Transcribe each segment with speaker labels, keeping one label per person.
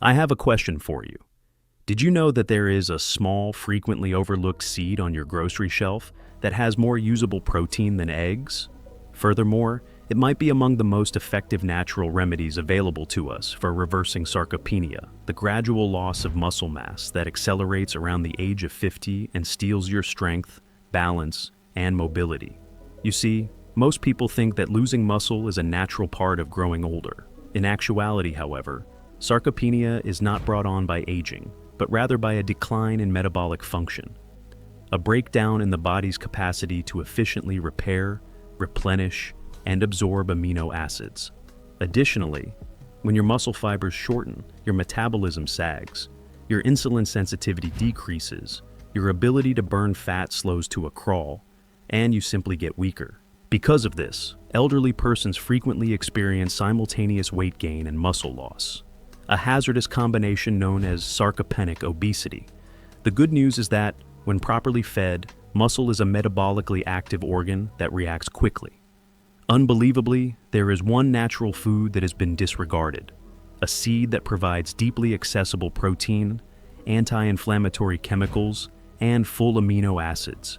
Speaker 1: I have a question for you. Did you know that there is a small, frequently overlooked seed on your grocery shelf that has more usable protein than eggs? Furthermore, it might be among the most effective natural remedies available to us for reversing sarcopenia, the gradual loss of muscle mass that accelerates around the age of 50 and steals your strength, balance, and mobility. You see, most people think that losing muscle is a natural part of growing older. In actuality, however, sarcopenia is not brought on by aging, but rather by a decline in metabolic function, a breakdown in the body's capacity to efficiently repair, replenish, and absorb amino acids. Additionally, when your muscle fibers shorten, your metabolism sags, your insulin sensitivity decreases, your ability to burn fat slows to a crawl, and you simply get weaker. Because of this, elderly persons frequently experience simultaneous weight gain and muscle loss, a hazardous combination known as sarcopenic obesity. The good news is that, when properly fed, muscle is a metabolically active organ that reacts quickly. Unbelievably, there is one natural food that has been disregarded, a seed that provides deeply accessible protein, anti-inflammatory chemicals, and full amino acids.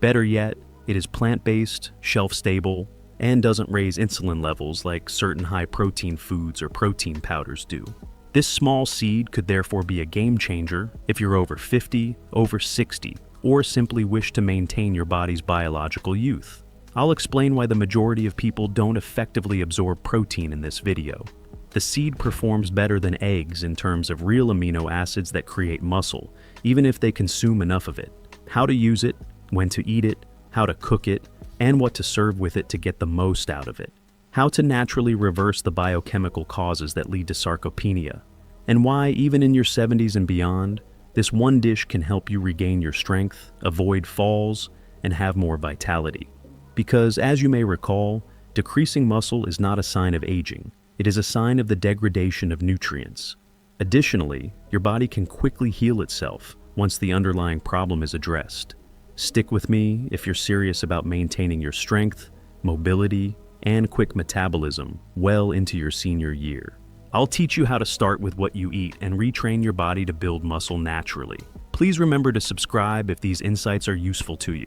Speaker 1: Better yet, it is plant-based, shelf-stable, and doesn't raise insulin levels like certain high-protein foods or protein powders do. This small seed could therefore be a game changer if you're over 50, over 60, or simply wish to maintain your body's biological youth. I'll explain why the majority of people don't effectively absorb protein in this video. The seed performs better than eggs in terms of real amino acids that create muscle, even if they consume enough of it. How to use it, when to eat it, how to cook it, and what to serve with it to get the most out of it. How to naturally reverse the biochemical causes that lead to sarcopenia, and why, even in your 70s and beyond, this one dish can help you regain your strength, avoid falls, and have more vitality. Because, as you may recall, decreasing muscle is not a sign of aging. It is a sign of the degradation of nutrients. Additionally, your body can quickly heal itself once the underlying problem is addressed. Stick with me if you're serious about maintaining your strength, mobility, and quick metabolism well into your senior year. I'll teach you how to start with what you eat and retrain your body to build muscle naturally. Please remember to subscribe if these insights are useful to you.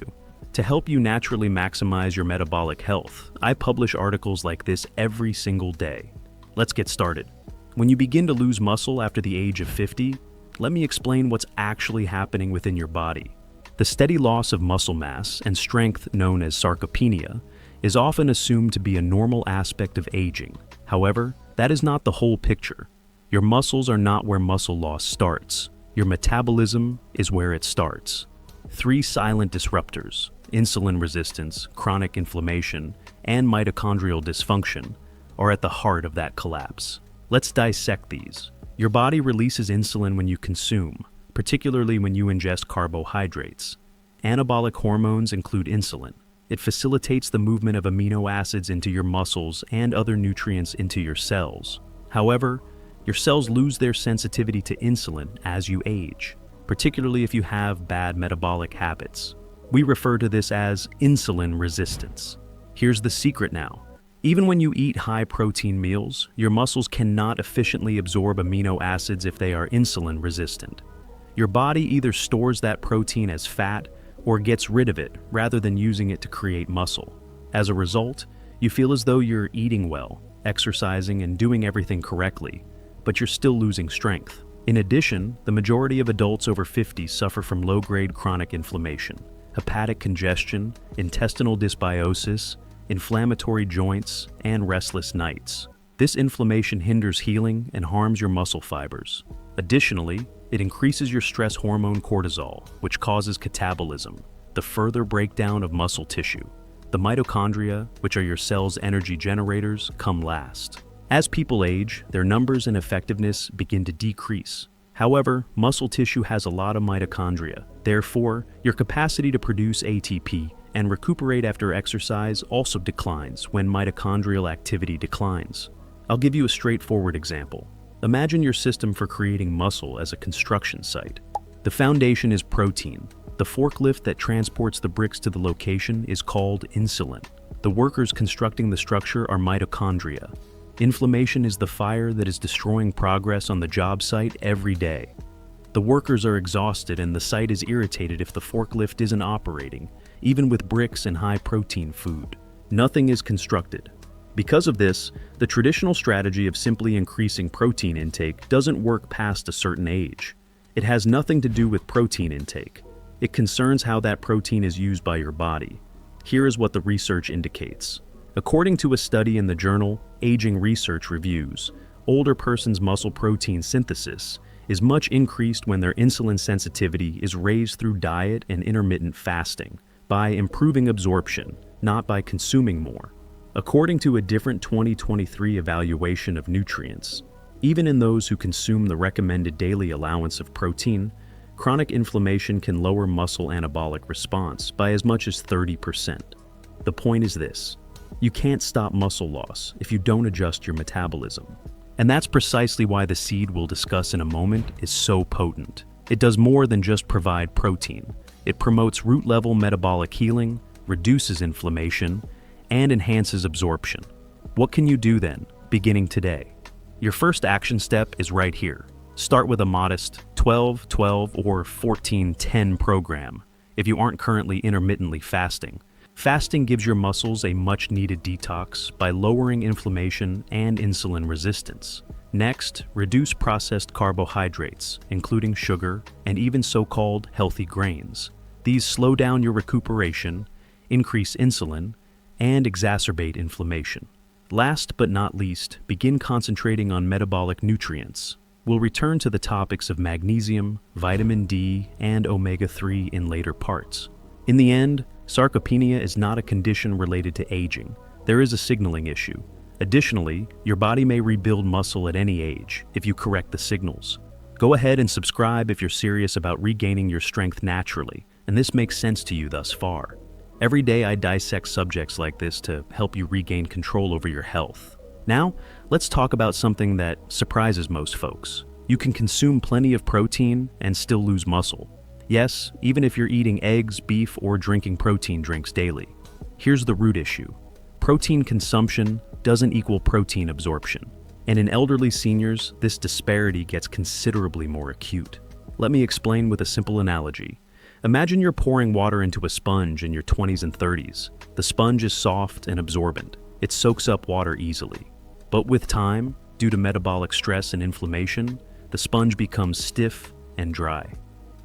Speaker 1: To help you naturally maximize your metabolic health, I publish articles like this every single day. Let's get started. When you begin to lose muscle after the age of 50, let me explain what's actually happening within your body. The steady loss of muscle mass and strength known as sarcopenia is often assumed to be a normal aspect of aging. However, that is not the whole picture. Your muscles are not where muscle loss starts. Your metabolism is where it starts. 3 silent disruptors, insulin resistance, chronic inflammation, and mitochondrial dysfunction, are at the heart of that collapse. Let's dissect these. Your body releases insulin when you consume, particularly when you ingest carbohydrates. Anabolic hormones include insulin. It facilitates the movement of amino acids into your muscles and other nutrients into your cells. However, your cells lose their sensitivity to insulin as you age, particularly if you have bad metabolic habits. We refer to this as insulin resistance. Here's the secret now. Even when you eat high-protein meals, your muscles cannot efficiently absorb amino acids if they are insulin resistant. Your body either stores that protein as fat or gets rid of it rather than using it to create muscle. As a result, you feel as though you're eating well, exercising, and doing everything correctly, but you're still losing strength. In addition, the majority of adults over 50 suffer from low-grade chronic inflammation, hepatic congestion, intestinal dysbiosis, inflammatory joints, and restless nights. This inflammation hinders healing and harms your muscle fibers. Additionally, it increases your stress hormone cortisol, which causes catabolism, the further breakdown of muscle tissue. The mitochondria, which are your cell's energy generators, come last. As people age, their numbers and effectiveness begin to decrease. However, muscle tissue has a lot of mitochondria. Therefore, your capacity to produce ATP and recuperate after exercise also declines when mitochondrial activity declines. I'll give you a straightforward example. Imagine your system for creating muscle as a construction site. The foundation is protein. The forklift that transports the bricks to the location is called insulin. The workers constructing the structure are mitochondria. Inflammation is the fire that is destroying progress on the job site every day. The workers are exhausted and the site is irritated if the forklift isn't operating, even with bricks and high-protein food. Nothing is constructed. Because of this, the traditional strategy of simply increasing protein intake doesn't work past a certain age. It has nothing to do with protein intake. It concerns how that protein is used by your body. Here is what the research indicates. According to a study in the journal Aging Research Reviews, older person's muscle protein synthesis is much increased when their insulin sensitivity is raised through diet and intermittent fasting, by improving absorption, not by consuming more. According to a different 2023 evaluation of nutrients, even in those who consume the recommended daily allowance of protein, chronic inflammation can lower muscle anabolic response by as much as 30%. The point is this: you can't stop muscle loss if you don't adjust your metabolism. And that's precisely why the seed we'll discuss in a moment is so potent. It does more than just provide protein. It promotes root-level metabolic healing, reduces inflammation, and enhances absorption. What can you do then, beginning today? Your first action step is right here. Start with a modest 12-12 or 14-10 program if you aren't currently intermittently fasting. Fasting gives your muscles a much-needed detox by lowering inflammation and insulin resistance. Next, reduce processed carbohydrates, including sugar and even so-called healthy grains. These slow down your recuperation, increase insulin, and exacerbate inflammation. Last but not least, begin concentrating on metabolic nutrients. We'll return to the topics of magnesium, vitamin D, and omega-3 in later parts. In the end, sarcopenia is not a condition related to aging. There is a signaling issue. Additionally, your body may rebuild muscle at any age if you correct the signals. Go ahead and subscribe if you're serious about regaining your strength naturally, and this makes sense to you thus far. Every day I dissect subjects like this to help you regain control over your health. Now, let's talk about something that surprises most folks. You can consume plenty of protein and still lose muscle. Yes, even if you're eating eggs, beef, or drinking protein drinks daily. Here's the root issue. Protein consumption doesn't equal protein absorption. And in elderly seniors, this disparity gets considerably more acute. Let me explain with a simple analogy. Imagine you're pouring water into a sponge in your 20s and 30s. The sponge is soft and absorbent. It soaks up water easily. But with time, due to metabolic stress and inflammation, the sponge becomes stiff and dry.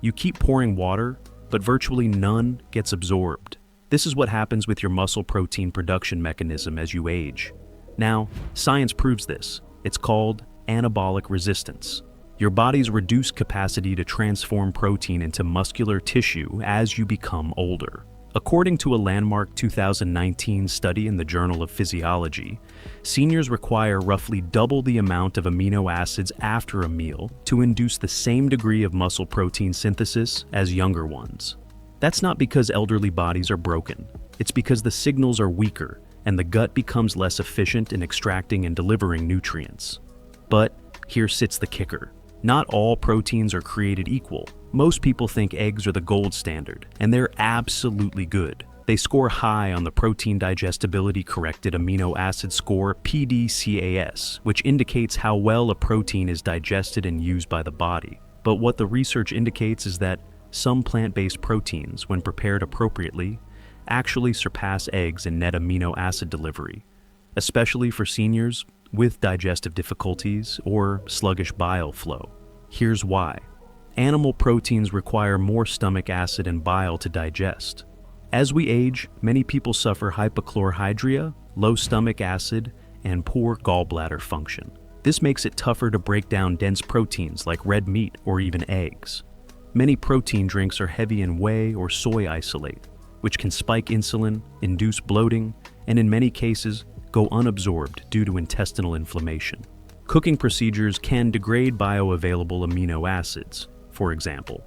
Speaker 1: You keep pouring water, but virtually none gets absorbed. This is what happens with your muscle protein production mechanism as you age. Now, science proves this. It's called anabolic resistance. Your body's reduced capacity to transform protein into muscular tissue as you become older. According to a landmark 2019 study in the Journal of Physiology, seniors require roughly double the amount of amino acids after a meal to induce the same degree of muscle protein synthesis as younger ones. That's not because elderly bodies are broken. It's because the signals are weaker and the gut becomes less efficient in extracting and delivering nutrients. But here sits the kicker. Not all proteins are created equal. Most people think eggs are the gold standard, and they're absolutely good. They score high on the Protein Digestibility Corrected Amino Acid Score (PDCAS), which indicates how well a protein is digested and used by the body. But what the research indicates is that some plant-based proteins, when prepared appropriately, actually surpass eggs in net amino acid delivery, especially for seniors with digestive difficulties or sluggish bile flow. Here's why. Animal proteins require more stomach acid and bile to digest. As we age, many people suffer hypochlorhydria, low stomach acid, and poor gallbladder function. This makes it tougher to break down dense proteins like red meat or even eggs. Many protein drinks are heavy in whey or soy isolate, which can spike insulin, induce bloating, and in many cases, go unabsorbed due to intestinal inflammation. Cooking procedures can degrade bioavailable amino acids. For example,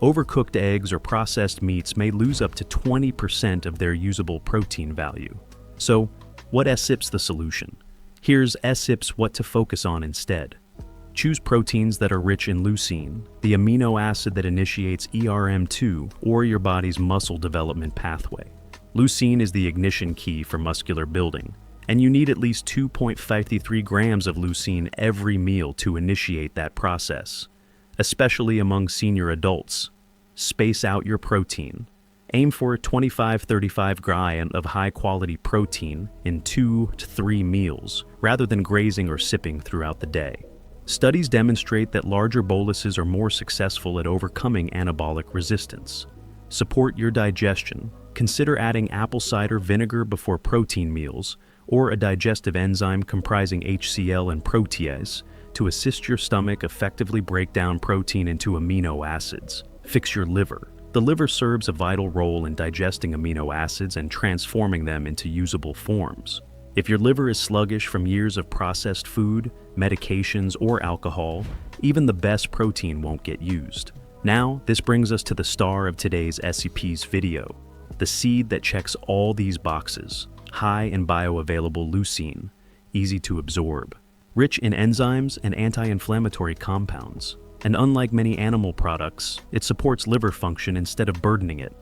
Speaker 1: overcooked eggs or processed meats may lose up to 20% of their usable protein value. So, what SIPs the solution? Here's SIPs what to focus on instead. Choose proteins that are rich in leucine, the amino acid that initiates ERM2 or your body's muscle development pathway. Leucine is the ignition key for muscular building, and you need at least 2.53 grams of leucine every meal to initiate that process, especially among senior adults. Space out your protein. Aim for 25-35 grams of high-quality protein in 2 to 3 meals, rather than grazing or sipping throughout the day. Studies demonstrate that larger boluses are more successful at overcoming anabolic resistance. Support your digestion. Consider adding apple cider vinegar before protein meals, or a digestive enzyme comprising HCl and protease to assist your stomach effectively break down protein into amino acids. Fix your liver. The liver serves a vital role in digesting amino acids and transforming them into usable forms. If your liver is sluggish from years of processed food, medications, or alcohol, even the best protein won't get used. Now, this brings us to the star of today's SCP's video, the seed that checks all these boxes: high in bioavailable leucine, easy to absorb, rich in enzymes and anti-inflammatory compounds. And unlike many animal products, it supports liver function instead of burdening it,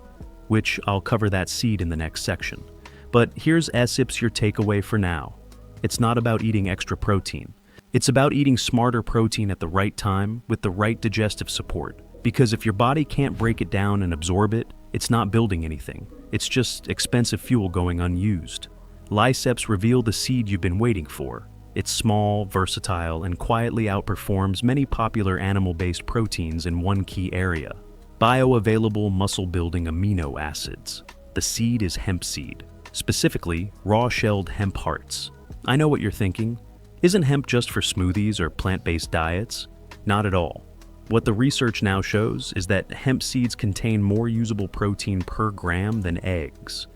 Speaker 1: which I'll cover that seed in the next section. But here's SCP's your takeaway for now. It's not about eating extra protein. It's about eating smarter protein at the right time with the right digestive support. Because if your body can't break it down and absorb it, it's not building anything. It's just expensive fuel going unused. SCP's reveal the seed you've been waiting for. It's small, versatile, and quietly outperforms many popular animal-based proteins in one key area: bioavailable muscle-building amino acids. The seed is hemp seed, specifically raw-shelled hemp hearts. I know what you're thinking. Isn't hemp just for smoothies or plant-based diets? Not at all. What the research now shows is that hemp seeds contain more usable protein per gram than eggs,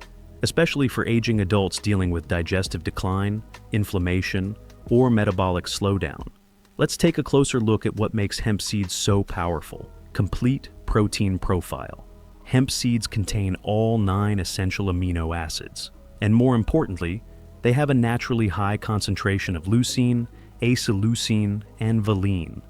Speaker 1: especially for aging adults dealing with digestive decline, inflammation, or metabolic slowdown. Let's take a closer look at what makes hemp seeds so powerful. Complete protein profile. Hemp seeds contain all 9 essential amino acids, and more importantly, they have a naturally high concentration of leucine, acyleucine, and valine,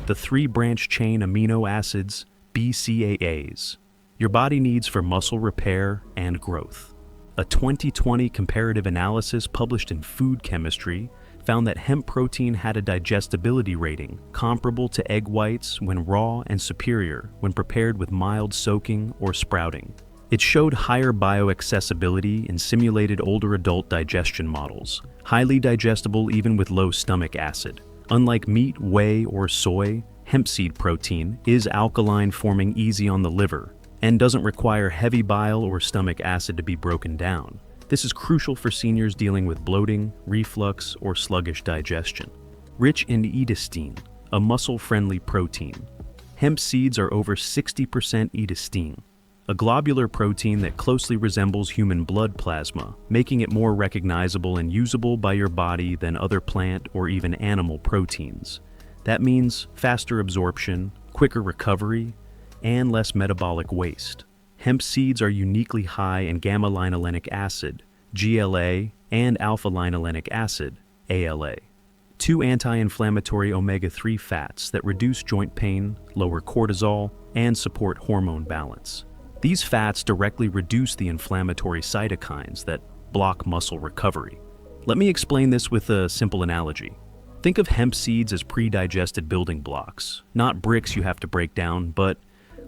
Speaker 1: the 3 branch-chain amino acids, BCAAs, your body needs for muscle repair and growth. A 2020 comparative analysis published in Food Chemistry found that hemp protein had a digestibility rating comparable to egg whites when raw and superior when prepared with mild soaking or sprouting. It showed higher bioaccessibility in simulated older adult digestion models, highly digestible even with low stomach acid. Unlike meat, whey, or soy, hemp seed protein is alkaline, forming easy on the liver, and doesn't require heavy bile or stomach acid to be broken down. This is crucial for seniors dealing with bloating, reflux, or sluggish digestion. Rich in edestine, a muscle-friendly protein. Hemp seeds are over 60% edestine, a globular protein that closely resembles human blood plasma, making it more recognizable and usable by your body than other plant or even animal proteins. That means faster absorption, quicker recovery, and less metabolic waste. Hemp seeds are uniquely high in gamma-linolenic acid, GLA, and alpha-linolenic acid, ALA, 2 anti-inflammatory omega-3 fats that reduce joint pain, lower cortisol, and support hormone balance. These fats directly reduce the inflammatory cytokines that block muscle recovery. Let me explain this with a simple analogy. Think of hemp seeds as pre-digested building blocks, not bricks you have to break down, but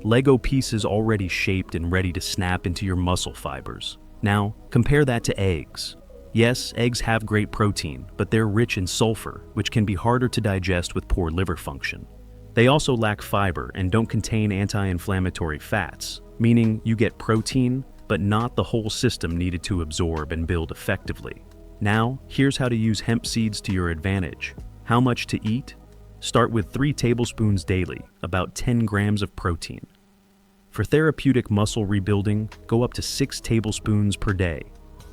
Speaker 1: Lego pieces already shaped and ready to snap into your muscle fibers. Now, compare that to eggs. Yes, eggs have great protein, but they're rich in sulfur, which can be harder to digest with poor liver function. They also lack fiber and don't contain anti-inflammatory fats, meaning you get protein, but not the whole system needed to absorb and build effectively. Now, here's how to use hemp seeds to your advantage. How much to eat? Start with 3 tablespoons daily, about 10 grams of protein. For therapeutic muscle rebuilding, go up to 6 tablespoons per day,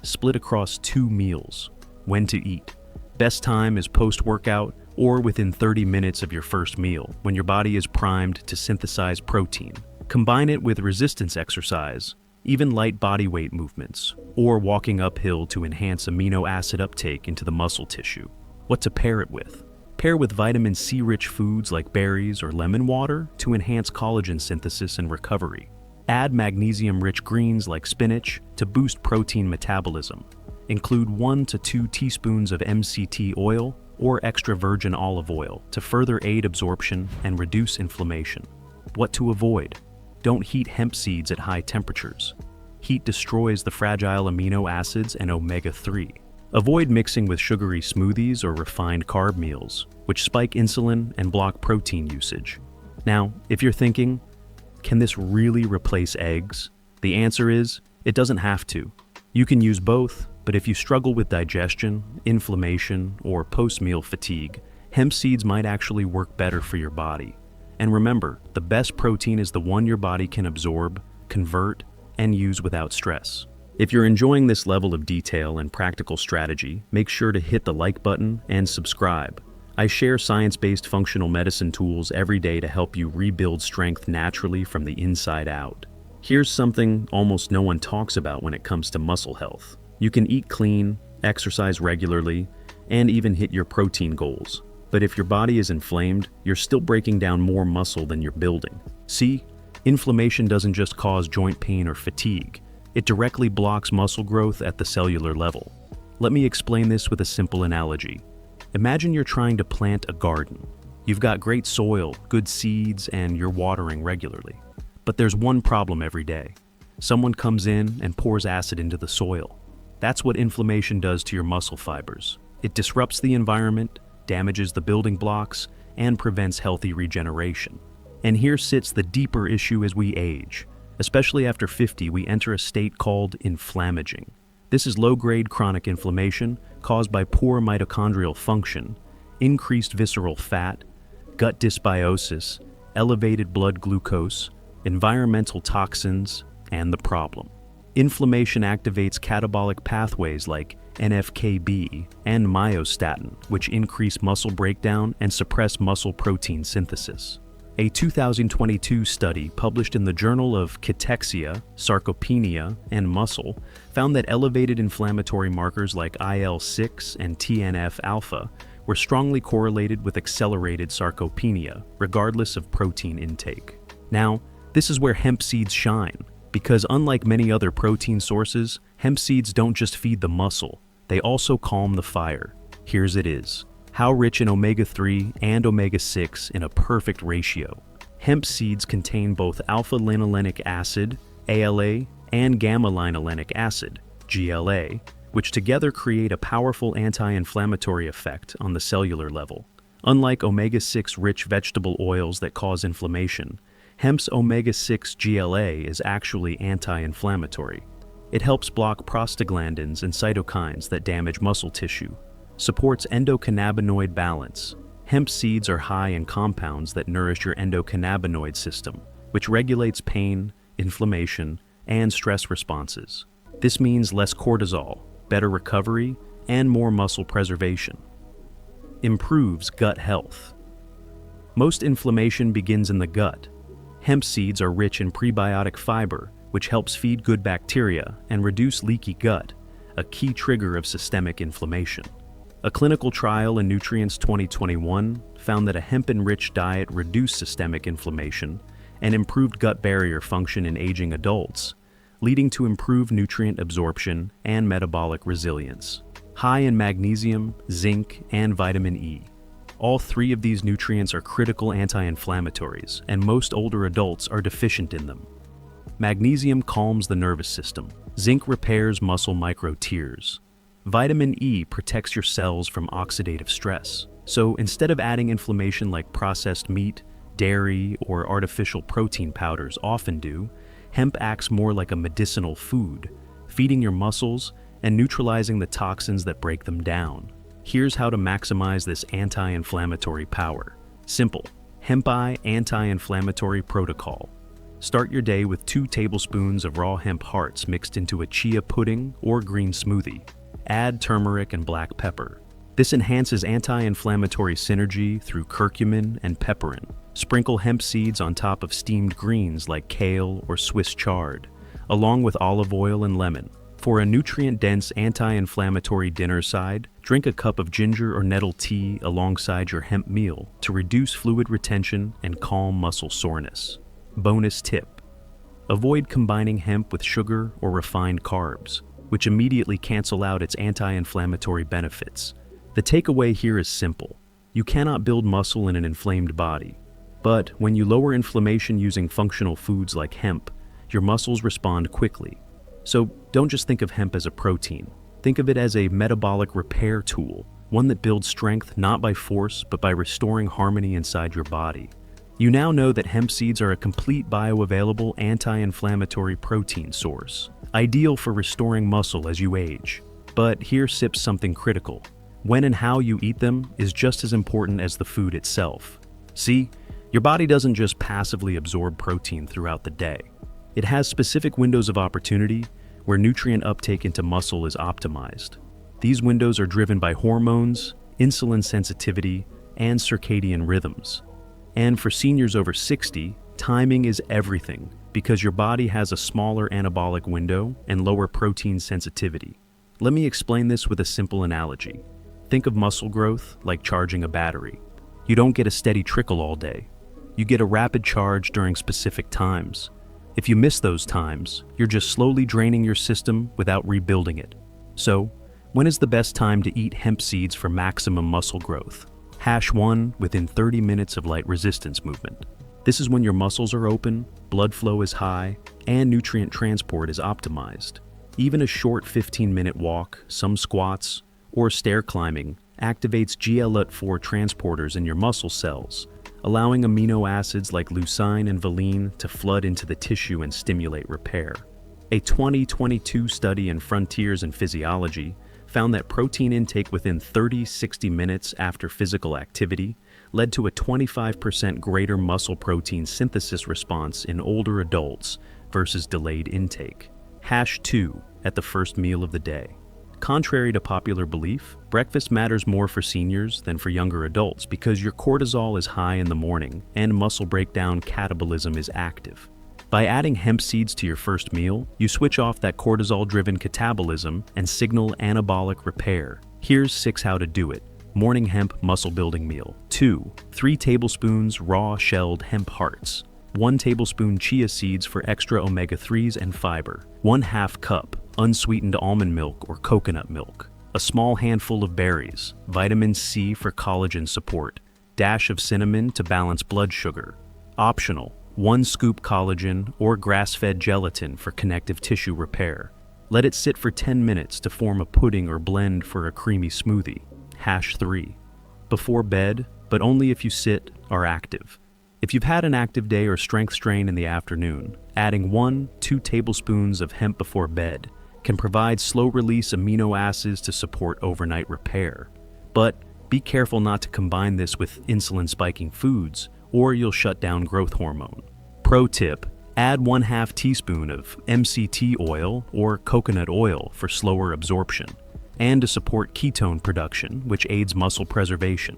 Speaker 1: split across 2 meals. When to eat? Best time is post-workout or within 30 minutes of your first meal, when your body is primed to synthesize protein. Combine it with resistance exercise, even light body weight movements, or walking uphill to enhance amino acid uptake into the muscle tissue. What to pair it with? Pair with vitamin C-rich foods like berries or lemon water to enhance collagen synthesis and recovery. Add magnesium-rich greens like spinach to boost protein metabolism. Include 1 to 2 teaspoons of MCT oil or extra virgin olive oil to further aid absorption and reduce inflammation. What to avoid? Don't heat hemp seeds at high temperatures. Heat destroys the fragile amino acids and omega-3. Avoid mixing with sugary smoothies or refined carb meals, which spike insulin and block protein usage. Now, if you're thinking, can this really replace eggs? The answer is, it doesn't have to. You can use both, but if you struggle with digestion, inflammation, or post-meal fatigue, hemp seeds might actually work better for your body. And remember, the best protein is the one your body can absorb, convert, and use without stress. If you're enjoying this level of detail and practical strategy, make sure to hit the like button and subscribe. I share science-based functional medicine tools every day to help you rebuild strength naturally from the inside out. Here's something almost no one talks about when it comes to muscle health. You can eat clean, exercise regularly, and even hit your protein goals. But if your body is inflamed, you're still breaking down more muscle than you're building. See, inflammation doesn't just cause joint pain or fatigue. It directly blocks muscle growth at the cellular level. Let me explain this with a simple analogy. Imagine you're trying to plant a garden. You've got great soil, good seeds, and you're watering regularly. But there's one problem every day. Someone comes in and pours acid into the soil. That's what inflammation does to your muscle fibers. It disrupts the environment, damages the building blocks, and prevents healthy regeneration. And here sits the deeper issue as we age. Especially after 50, we enter a state called inflammaging. This is low-grade chronic inflammation caused by poor mitochondrial function, increased visceral fat, gut dysbiosis, elevated blood glucose, environmental toxins, and the problem. Inflammation activates catabolic pathways like NF-κB and myostatin, which increase muscle breakdown and suppress muscle protein synthesis. A 2022 study published in the Journal of Cachexia, Sarcopenia, and Muscle found that elevated inflammatory markers like IL-6 and TNF-alpha were strongly correlated with accelerated sarcopenia, regardless of protein intake. Now, this is where hemp seeds shine, because unlike many other protein sources, hemp seeds don't just feed the muscle, they also calm the fire. Here's it is. How rich in omega-3 and omega-6 in a perfect ratio. Hemp seeds contain both alpha-linolenic acid, ALA, and gamma-linolenic acid, GLA, which together create a powerful anti-inflammatory effect on the cellular level. Unlike omega-6 rich vegetable oils that cause inflammation, hemp's omega-6 GLA is actually anti-inflammatory. It helps block prostaglandins and cytokines that damage muscle tissue, supports endocannabinoid balance. Hemp seeds are high in compounds that nourish your endocannabinoid system, which regulates pain, inflammation, and stress responses. This means less cortisol, better recovery, and more muscle preservation. Improves gut health. Most inflammation begins in the gut. Hemp seeds are rich in prebiotic fiber, which helps feed good bacteria and reduce leaky gut, a key trigger of systemic inflammation. A clinical trial in Nutrients 2021 found that a hemp-enriched diet reduced systemic inflammation and improved gut barrier function in aging adults, leading to improved nutrient absorption and metabolic resilience. High in magnesium, zinc, and vitamin E. All three of these nutrients are critical anti-inflammatories, and most older adults are deficient in them. Magnesium calms the nervous system. Zinc repairs muscle micro-tears. Vitamin E protects your cells from oxidative stress. So instead of adding inflammation like processed meat, dairy, or artificial protein powders often do, hemp acts more like a medicinal food, feeding your muscles and neutralizing the toxins that break them down. Here's how to maximize this anti-inflammatory power. Simple. Hemp-I Anti-Inflammatory Protocol. Start your day with 2 tablespoons of raw hemp hearts mixed into a chia pudding or green smoothie. Add turmeric and black pepper. This enhances anti-inflammatory synergy through curcumin and pepperin. Sprinkle hemp seeds on top of steamed greens like kale or Swiss chard, along with olive oil and lemon. For a nutrient-dense anti-inflammatory dinner side, drink a cup of ginger or nettle tea alongside your hemp meal to reduce fluid retention and calm muscle soreness. Bonus tip: avoid combining hemp with sugar or refined carbs. which immediately cancel out its anti-inflammatory benefits. The takeaway here is simple. You cannot build muscle in an inflamed body. But when you lower inflammation using functional foods like hemp, your muscles respond quickly. So don't just think of hemp as a protein. Think of it as a metabolic repair tool, one that builds strength not by force but by restoring harmony inside your body. You now know that hemp seeds are a complete bioavailable anti-inflammatory protein source, ideal for restoring muscle as you age. But here sips something critical. When and how you eat them is just as important as the food itself. See, your body doesn't just passively absorb protein throughout the day. It has specific windows of opportunity where nutrient uptake into muscle is optimized. These windows are driven by hormones, insulin sensitivity, and circadian rhythms. And for seniors over 60, timing is everything because your body has a smaller anabolic window and lower protein sensitivity. Let me explain this with a simple analogy. Think of muscle growth like charging a battery. You don't get a steady trickle all day. You get a rapid charge during specific times. If you miss those times, you're just slowly draining your system without rebuilding it. So, when is the best time to eat hemp seeds for maximum muscle growth? #1 within 30 minutes of light resistance movement. This is when your muscles are open, blood flow is high, and nutrient transport is optimized. Even a short 15-minute walk, some squats, or stair climbing activates GLUT4 transporters in your muscle cells, allowing amino acids like leucine and valine to flood into the tissue and stimulate repair. A 2022 study in Frontiers in Physiology found that protein intake within 30-60 minutes after physical activity led to a 25% greater muscle protein synthesis response in older adults versus delayed intake. #2 at the first meal of the day. Contrary to popular belief, breakfast matters more for seniors than for younger adults because your cortisol is high in the morning and muscle breakdown catabolism is active. By adding hemp seeds to your first meal, you switch off that cortisol-driven catabolism and signal anabolic repair. Here's 6 how to do it. Morning hemp muscle building meal. 2. 3 tablespoons raw shelled hemp hearts. 1 tablespoon chia seeds for extra omega-3s and fiber. 1/2 cup unsweetened almond milk or coconut milk. A small handful of berries. Vitamin C for collagen support. Dash of cinnamon to balance blood sugar. Optional. 1 scoop collagen or grass-fed gelatin for connective tissue repair. Let it sit for 10 minutes to form a pudding or blend for a creamy smoothie. #3. Before bed, but only if you sit, are active. If you've had an active day or strength strain in the afternoon, adding 1-2 tablespoons of hemp before bed can provide slow-release amino acids to support overnight repair. But be careful not to combine this with insulin-spiking foods, or you'll shut down growth hormone. Pro tip, add 1/2 teaspoon of MCT oil or coconut oil for slower absorption, and to support ketone production, which aids muscle preservation.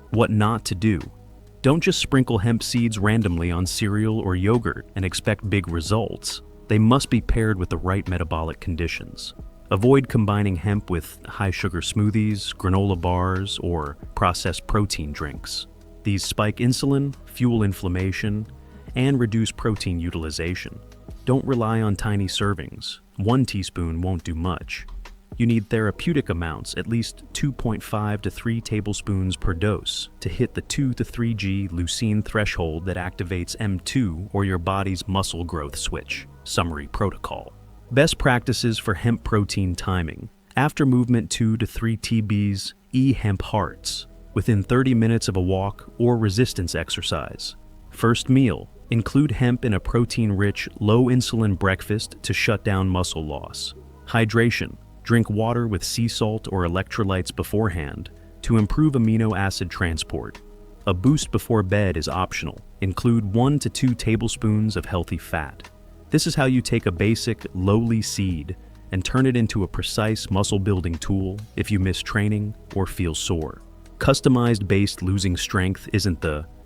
Speaker 1: What not to do. Don't just sprinkle hemp seeds randomly on cereal or yogurt and expect big results. They must be paired with the right metabolic conditions. Avoid combining hemp with high-sugar smoothies, granola bars, or processed protein drinks. These spike insulin, fuel inflammation, and reduce protein utilization. Don't rely on tiny servings. 1 teaspoon won't do much. You need therapeutic amounts, at least 2.5 to 3 tablespoons per dose, to hit the 2 to 3G leucine threshold that activates M2 or your body's muscle growth switch. Summary protocol. Best practices for hemp protein timing. After movement 2 to 3 TBs, hemp hearts, within 30 minutes of a walk or resistance exercise. First meal. Include hemp in a protein-rich, low-insulin breakfast to shut down muscle loss. Hydration. Drink water with sea salt or electrolytes beforehand to improve amino acid transport. A boost before bed is optional. Include 1 to 2 tablespoons of healthy fat. This is how you take a basic, lowly seed and turn it into a precise muscle-building tool if you miss training or feel sore. Customized based losing strength isn't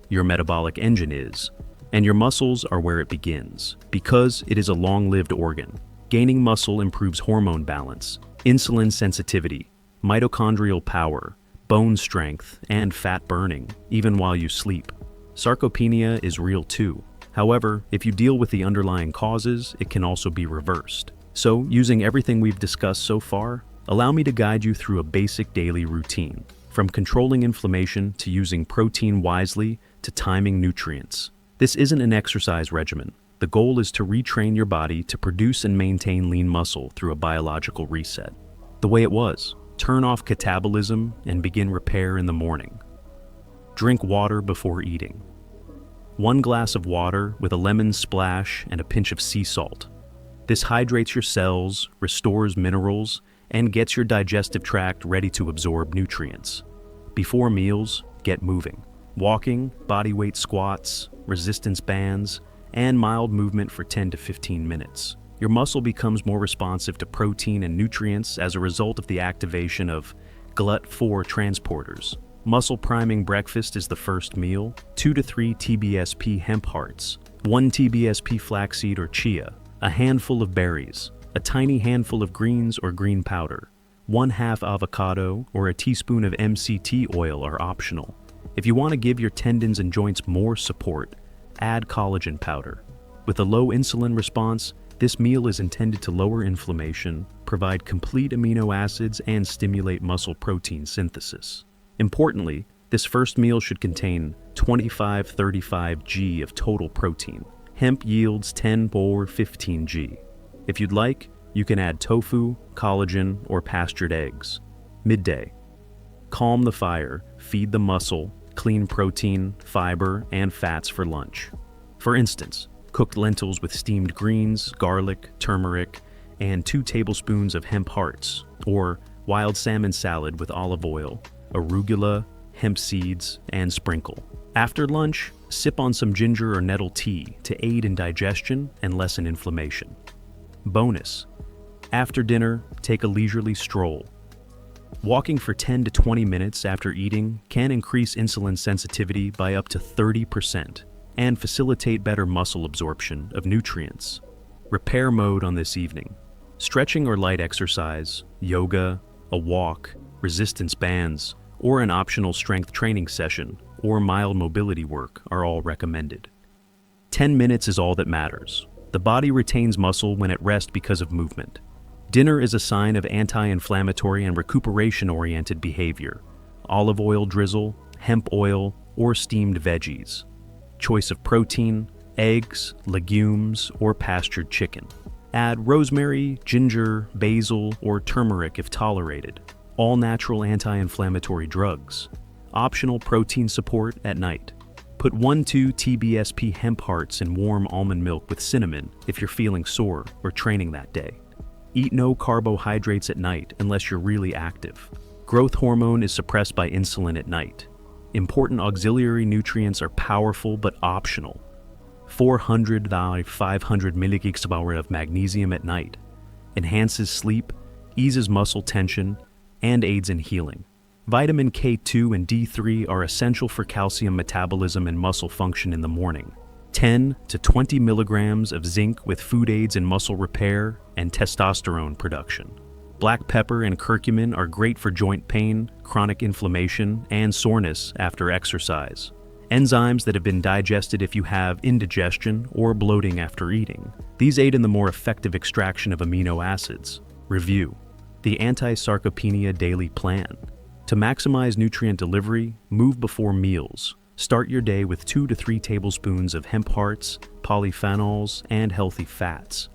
Speaker 1: your metabolic engine is, and your muscles are where it begins, because it is a long-lived organ. Gaining muscle improves hormone balance, insulin sensitivity, mitochondrial power, bone strength, and fat burning, even while you sleep. Sarcopenia is real too. However, if you deal with the underlying causes, it can also be reversed. So, using everything we've discussed so far, allow me to guide you through a basic daily routine, from controlling inflammation to using protein wisely to timing nutrients. This isn't an exercise regimen. The goal is to retrain your body to produce and maintain lean muscle through a biological reset. The way it was: turn off catabolism and begin repair in the morning. Drink water before eating. 1 glass of water with a lemon splash and a pinch of sea salt. This hydrates your cells, restores minerals, and gets your digestive tract ready to absorb nutrients. Before meals, get moving. Walking, bodyweight squats, resistance bands, and mild movement for 10 to 15 minutes. Your muscle becomes more responsive to protein and nutrients as a result of the activation of GLUT4 transporters. Muscle priming breakfast is the first meal: 2 to 3 TBSP hemp hearts, 1 TBSP flaxseed or chia, a handful of berries, a tiny handful of greens or green powder, 1/2 avocado or a teaspoon of MCT oil are optional. If you want to give your tendons and joints more support, add collagen powder. With a low insulin response, this meal is intended to lower inflammation, provide complete amino acids, and stimulate muscle protein synthesis. Importantly, this first meal should contain 25-35 g of total protein. Hemp yields 10 or 15 g. If you'd like, you can add tofu, collagen, or pastured eggs. Midday. Calm the fire, feed the muscle, clean protein, fiber, and fats for lunch. For instance, cooked lentils with steamed greens, garlic, turmeric, and 2 tablespoons of hemp hearts, or wild salmon salad with olive oil, arugula, hemp seeds, and sprinkle. After lunch, sip on some ginger or nettle tea to aid in digestion and lessen inflammation. Bonus: after dinner, take a leisurely stroll. Walking for 10 to 20 minutes after eating can increase insulin sensitivity by up to 30% and facilitate better muscle absorption of nutrients. Repair mode on this evening: stretching or light exercise, yoga, a walk, resistance bands, or an optional strength training session or mild mobility work are all recommended. 10 minutes is all that matters. The body retains muscle when at rest because of movement. Dinner is a sign of anti-inflammatory and recuperation-oriented behavior: olive oil drizzle, hemp oil, or steamed veggies. Choice of protein: eggs, legumes, or pastured chicken. Add rosemary, ginger, basil, or turmeric if tolerated. All natural anti-inflammatory drugs. Optional protein support at night. Put 1-2 TBSP hemp hearts in warm almond milk with cinnamon if you're feeling sore or training that day. Eat no carbohydrates at night unless you're really active. Growth hormone is suppressed by insulin at night. Important auxiliary nutrients are powerful but optional. 400 to 500 mg of magnesium at night. Enhances sleep, eases muscle tension, and aids in healing. Vitamin K2 and D3 are essential for calcium metabolism and muscle function in the morning. 10 to 20 milligrams of zinc with food aids in muscle repair and testosterone production. Black pepper and curcumin are great for joint pain, chronic inflammation, and soreness after exercise. Enzymes that have been digested if you have indigestion or bloating after eating. These aid in the more effective extraction of amino acids. Review: the Anti-Sarcopenia Daily Plan. To maximize nutrient delivery, move before meals. Start your day with 2 to 3 tablespoons of hemp hearts, polyphenols, and healthy fats.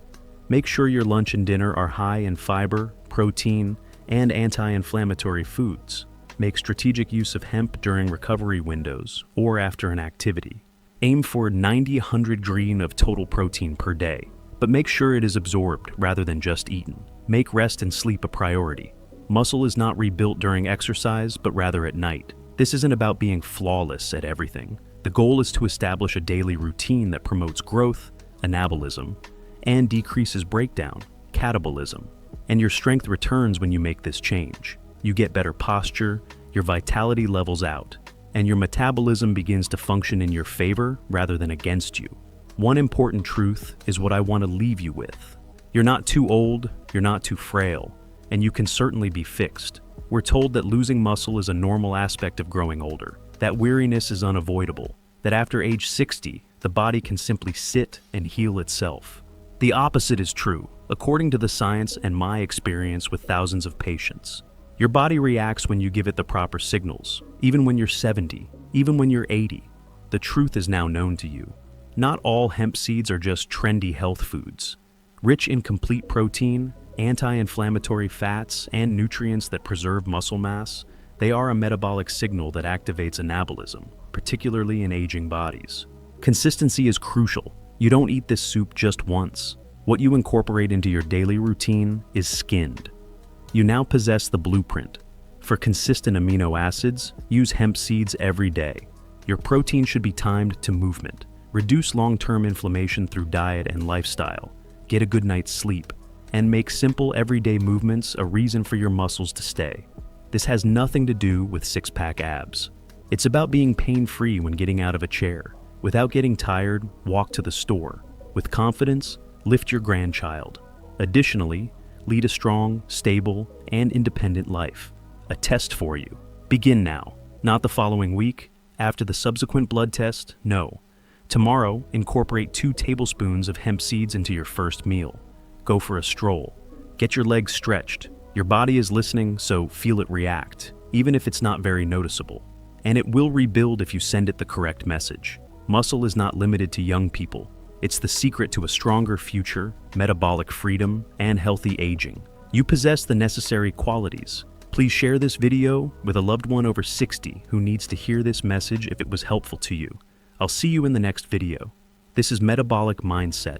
Speaker 1: Make sure your lunch and dinner are high in fiber, protein, and anti-inflammatory foods. Make strategic use of hemp during recovery windows or after an activity. Aim for 90-100 green of total protein per day, but make sure it is absorbed rather than just eaten. Make rest and sleep a priority. Muscle is not rebuilt during exercise, but rather at night. This isn't about being flawless at everything. The goal is to establish a daily routine that promotes growth, anabolism, and decreases breakdown, catabolism. And your strength returns when you make this change. You get better posture, your vitality levels out, and your metabolism begins to function in your favor rather than against you. One important truth is what I want to leave you with. You're not too old, you're not too frail, and you can certainly be fixed. We're told that losing muscle is a normal aspect of growing older, that weariness is unavoidable, that after age 60, the body can simply sit and heal itself. The opposite is true, according to the science and my experience with thousands of patients. Your body reacts when you give it the proper signals, even when you're 70, even when you're 80. The truth is now known to you. Not all hemp seeds are just trendy health foods. Rich in complete protein, anti-inflammatory fats, and nutrients that preserve muscle mass, they are a metabolic signal that activates anabolism, particularly in aging bodies. Consistency is crucial. You don't eat this soup just once. What you incorporate into your daily routine is skinned. You now possess the blueprint. For consistent amino acids, use hemp seeds every day. Your protein should be timed to movement. Reduce long-term inflammation through diet and lifestyle. Get a good night's sleep. And make simple everyday movements a reason for your muscles to stay. This has nothing to do with six-pack abs. It's about being pain-free when getting out of a chair. Without getting tired, walk to the store. With confidence, lift your grandchild. Additionally, lead a strong, stable, and independent life. A test for you. Begin now. Not the following week, after the subsequent blood test, no. Tomorrow, incorporate 2 tablespoons of hemp seeds into your first meal. Go for a stroll. Get your legs stretched. Your body is listening, so feel it react, even if it's not very noticeable. And it will rebuild if you send it the correct message. Muscle is not limited to young people. It's the secret to a stronger future, metabolic freedom, and healthy aging. You possess the necessary qualities. Please share this video with a loved one over 60 who needs to hear this message if it was helpful to you. I'll see you in the next video. This is Metabolic Mindset,